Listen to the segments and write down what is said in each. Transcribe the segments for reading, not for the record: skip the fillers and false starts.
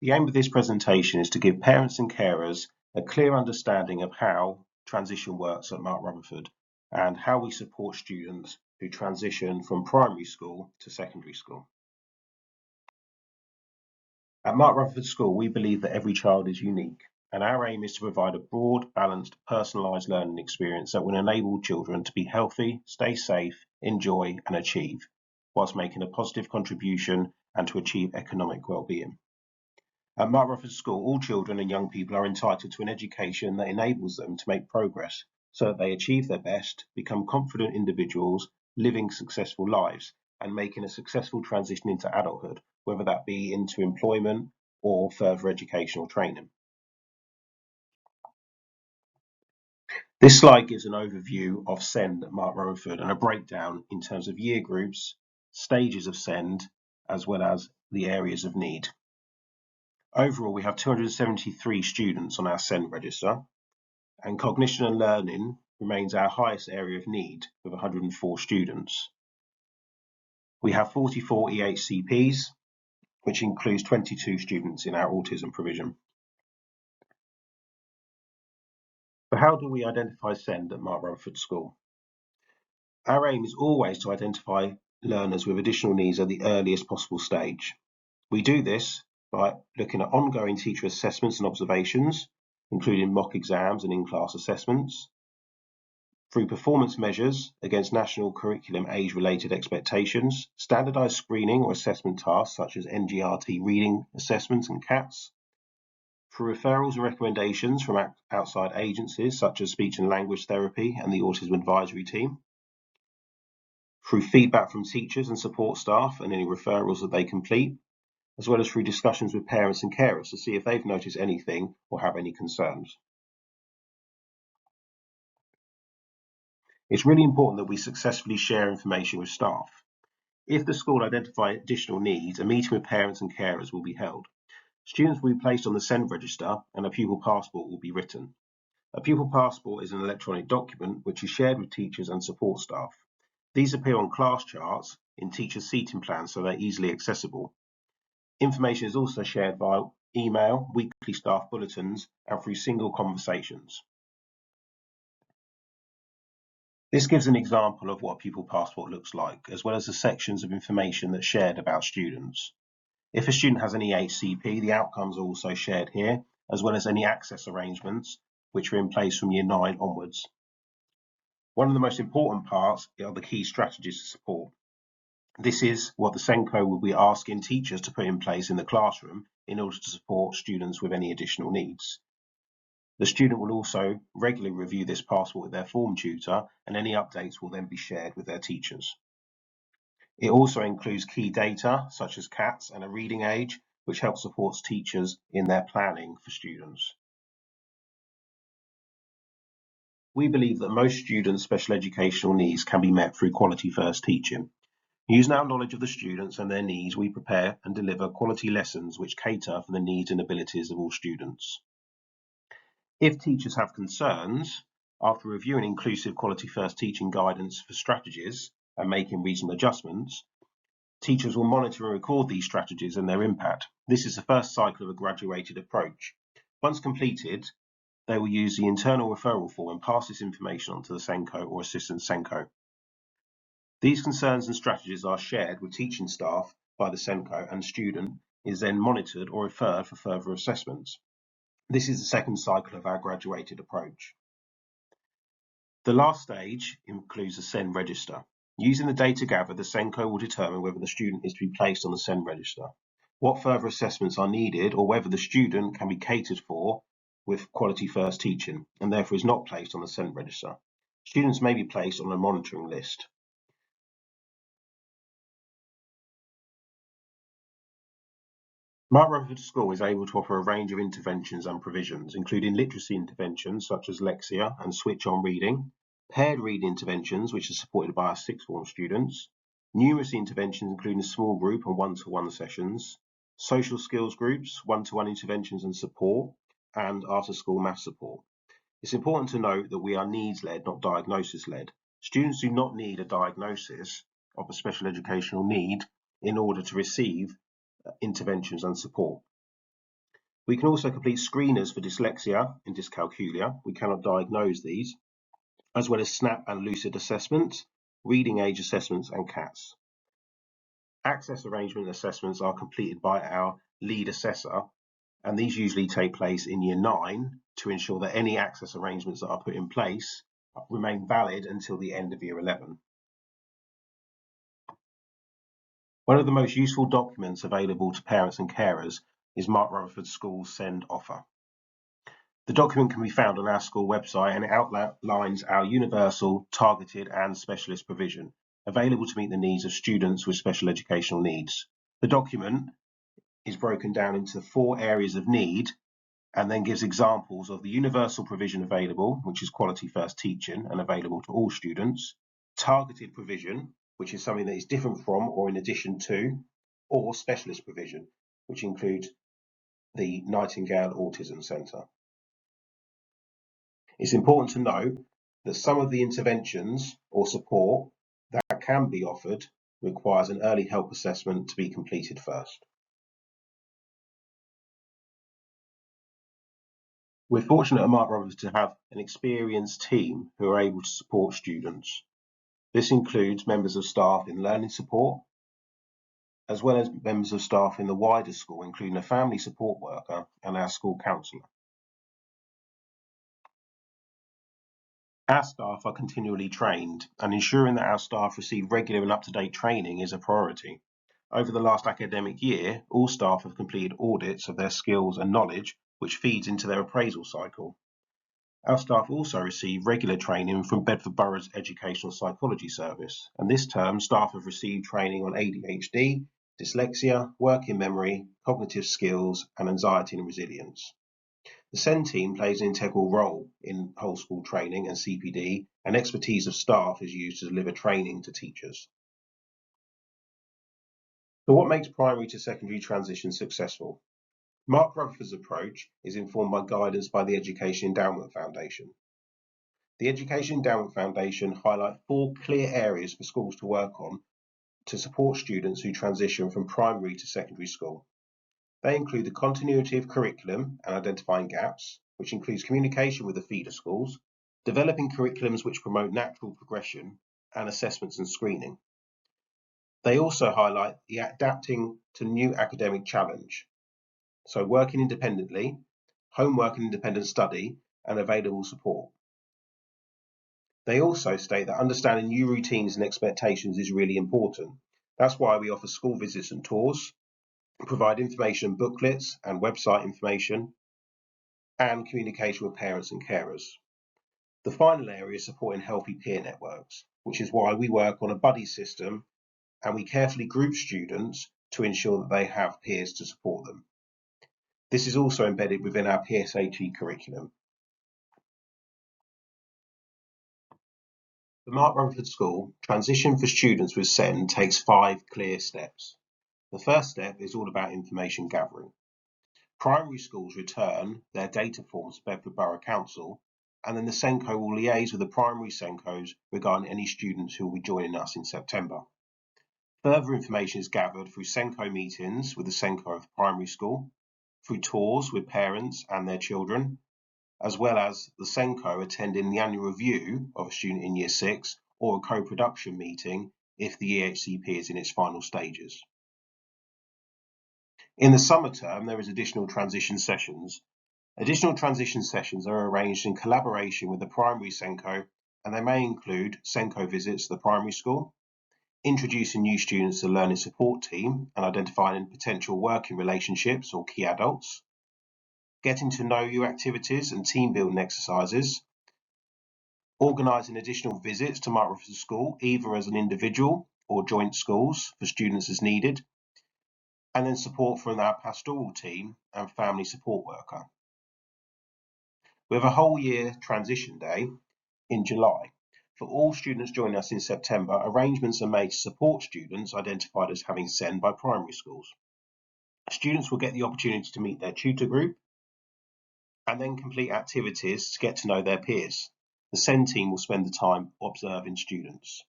The aim of this presentation is to give parents and carers a clear understanding of how transition works at Mark Rutherford and how we support students who transition from primary school to secondary school. At Mark Rutherford School, we believe that every child is unique, and our aim is to provide a broad, balanced, personalised learning experience that will enable children to be healthy, stay safe, enjoy and achieve, whilst making a positive contribution and to achieve economic well-being. At Mark Rutherford School, all children and young people are entitled to an education that enables them to make progress so that they achieve their best, become confident individuals, living successful lives, and making a successful transition into adulthood, whether that be into employment or further educational training. This slide gives an overview of SEND at Mark Rutherford and a breakdown in terms of year groups, stages of SEND, as well as the areas of need. Overall, we have 273 students on our SEND register, and cognition and learning remains our highest area of need with 104 students. We have 44 EHCPs, which includes 22 students in our autism provision. So how do we identify SEND at Mark Rutherford School? Our aim is always to identify learners with additional needs at the earliest possible stage. We do this by looking at ongoing teacher assessments and observations, including mock exams and in-class assessments, through performance measures against national curriculum age-related expectations, standardised screening or assessment tasks such as NGRT reading assessments and CATS, through referrals and recommendations from outside agencies such as speech and language therapy and the autism advisory team, through feedback from teachers and support staff and any referrals that they complete, as well as through discussions with parents and carers to see if they've noticed anything or have any concerns. It's really important that we successfully share information with staff. If the school identify additional needs, a meeting with parents and carers will be held. Students will be placed on the SEND register and a pupil passport will be written. A pupil passport is an electronic document which is shared with teachers and support staff. These appear on class charts in teachers' seating plans so they're easily accessible. Information is also shared via email, weekly staff bulletins, and through single conversations. This gives an example of what a pupil passport looks like, as well as the sections of information that's shared about students. If a student has an EHCP, the outcomes are also shared here, as well as any access arrangements which are in place from Year 9 onwards. One of the most important parts are the key strategies to support. This is what the SENCO will be asking teachers to put in place in the classroom in order to support students with any additional needs. The student will also regularly review this passport with their form tutor, and any updates will then be shared with their teachers. It also includes key data such as CATS and a reading age, which helps support teachers in their planning for students. We believe that most students' special educational needs can be met through quality first teaching. Using our knowledge of the students and their needs, we prepare and deliver quality lessons which cater for the needs and abilities of all students. If teachers have concerns, after reviewing inclusive quality first teaching guidance for strategies and making reasonable adjustments, teachers will monitor and record these strategies and their impact. This is the first cycle of a graduated approach. Once completed, they will use the internal referral form and pass this information on to the SENCO or assistant SENCO. These concerns and strategies are shared with teaching staff by the SENCO, and student is then monitored or referred for further assessments. This is the second cycle of our graduated approach. The last stage includes the SEND register. Using the data gathered, the SENCO will determine whether the student is to be placed on the SEND register, what further assessments are needed, or whether the student can be catered for with quality first teaching and therefore is not placed on the SEND register. Students may be placed on a monitoring list. Mark Rutherford School is able to offer a range of interventions and provisions, including literacy interventions such as Lexia and switch-on reading, paired reading interventions which are supported by our sixth form students, numeracy interventions including small group and one-to-one sessions, social skills groups, one-to-one interventions and support, and after-school maths support. It's important to note that we are needs-led, not diagnosis-led. Students do not need a diagnosis of a special educational need in order to receive interventions and support. We can also complete screeners for dyslexia and dyscalculia. We cannot diagnose these, as well as SNAP and lucid assessments, reading age assessments, and CATS. Access arrangement assessments are completed by our lead assessor, and these usually take place in Year 9 to ensure that any access arrangements that are put in place remain valid until the end of Year 11. One of the most useful documents available to parents and carers is Mark Rutherford School's SEND offer. The document can be found on our school website, and it outlines our universal, targeted and specialist provision available to meet the needs of students with special educational needs. The document is broken down into 4 areas of need and then gives examples of the universal provision available, which is quality first teaching and available to all students, targeted provision, which is something that is different from or in addition to, or specialist provision, which includes the Nightingale Autism Centre. It's important to note that some of the interventions or support that can be offered requires an early help assessment to be completed first. We're fortunate at Mark Rutherford to have an experienced team who are able to support students. This includes members of staff in learning support, as well as members of staff in the wider school, including a family support worker and our school counsellor. Our staff are continually trained, and ensuring that our staff receive regular and up-to-date training is a priority. Over the last academic year, all staff have completed audits of their skills and knowledge, which feeds into their appraisal cycle. Our staff also receive regular training from Bedford Borough's Educational Psychology Service, and this term staff have received training on ADHD, dyslexia, working memory, cognitive skills, and anxiety and resilience. The SEND team plays an integral role in whole school training and CPD, and expertise of staff is used to deliver training to teachers. So what makes primary to secondary transition successful? Mark Rutherford's approach is informed by guidance by the Education Endowment Foundation. The Education Endowment Foundation highlights 4 clear areas for schools to work on to support students who transition from primary to secondary school. They include the continuity of curriculum and identifying gaps, which includes communication with the feeder schools, developing curriculums which promote natural progression, and assessments and screening. They also highlight the adapting to new academic challenge, so working independently, homework and independent study, and available support. They also state that understanding new routines and expectations is really important. That's why we offer school visits and tours, provide information booklets and website information, and communication with parents and carers. The final area is supporting healthy peer networks, which is why we work on a buddy system and we carefully group students to ensure that they have peers to support them. This is also embedded within our PSHE curriculum. The Mark Rutherford School transition for students with SEND takes 5 clear steps. The first step is all about information gathering. Primary schools return their data forms to Bedford Borough Council, and then the SENCO will liaise with the primary SENCOs regarding any students who will be joining us in September. Further information is gathered through SENCO meetings with the SENCO of the primary school, through tours with parents and their children, as well as the SENCO attending the annual review of a student in Year 6 or a co-production meeting if the EHCP is in its final stages. In the summer term, there is additional transition sessions. Additional transition sessions are arranged in collaboration with the primary SENCO, and they may include SENCO visits to the primary school, introducing new students to the learning support team and identifying potential working relationships or key adults, getting to know you activities and team building exercises, organising additional visits to Mark Rutherford School, either as an individual or joint schools for students as needed, and then support from our pastoral team and family support worker. We have a whole year transition day in July. For all students joining us in September, arrangements are made to support students identified as having SEND by primary schools. Students will get the opportunity to meet their tutor group and then complete activities to get to know their peers. The SEND team will spend the time observing students.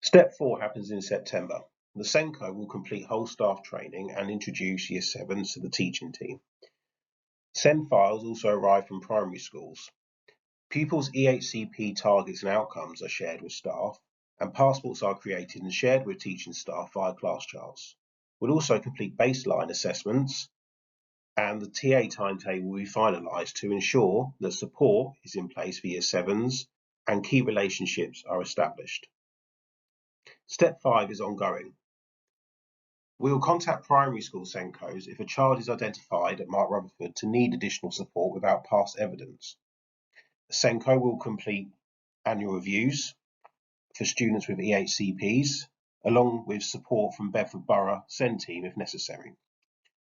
Step 4 happens in September. The SENCO will complete whole staff training and introduce Year 7s to the teaching team. SEND files also arrive from primary schools. Pupils' EHCP targets and outcomes are shared with staff, and passports are created and shared with teaching staff via class charts. We'll also complete baseline assessments, and the TA timetable will be finalised to ensure that support is in place for Year 7s and key relationships are established. Step 5 is ongoing. We will contact primary school SENCOs if a child is identified at Mark Rutherford to need additional support without past evidence. SENCO will complete annual reviews for students with EHCPs, along with support from Bedford Borough SEND team if necessary.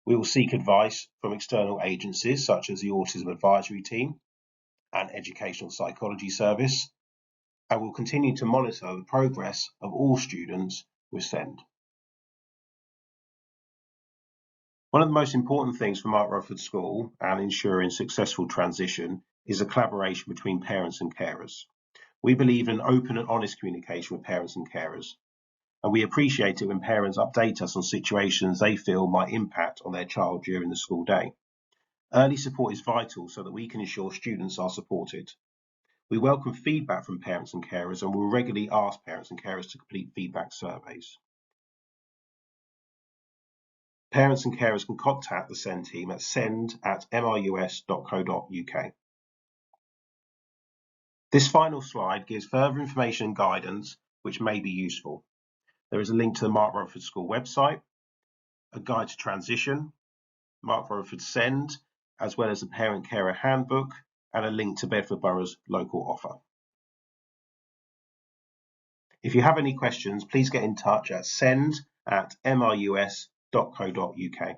We will seek advice from external agencies such as the Autism Advisory Team and Educational Psychology Service, and will continue to monitor the progress of all students with SEND. One of the most important things for Mark Rutherford School and ensuring successful transition is a collaboration between parents and carers. We believe in open and honest communication with parents and carers, and we appreciate it when parents update us on situations they feel might impact on their child during the school day. Early support is vital so that we can ensure students are supported. We welcome feedback from parents and carers and will regularly ask parents and carers to complete feedback surveys. Parents and carers can contact the SEND team at send@mrus.co.uk. This final slide gives further information and guidance which may be useful. There is a link to the Mark Rutherford School website, a guide to transition, Mark Rutherford SEND, as well as a parent-carer handbook, and a link to Bedford Borough's local offer. If you have any questions, please get in touch at send@mrus.co.uk.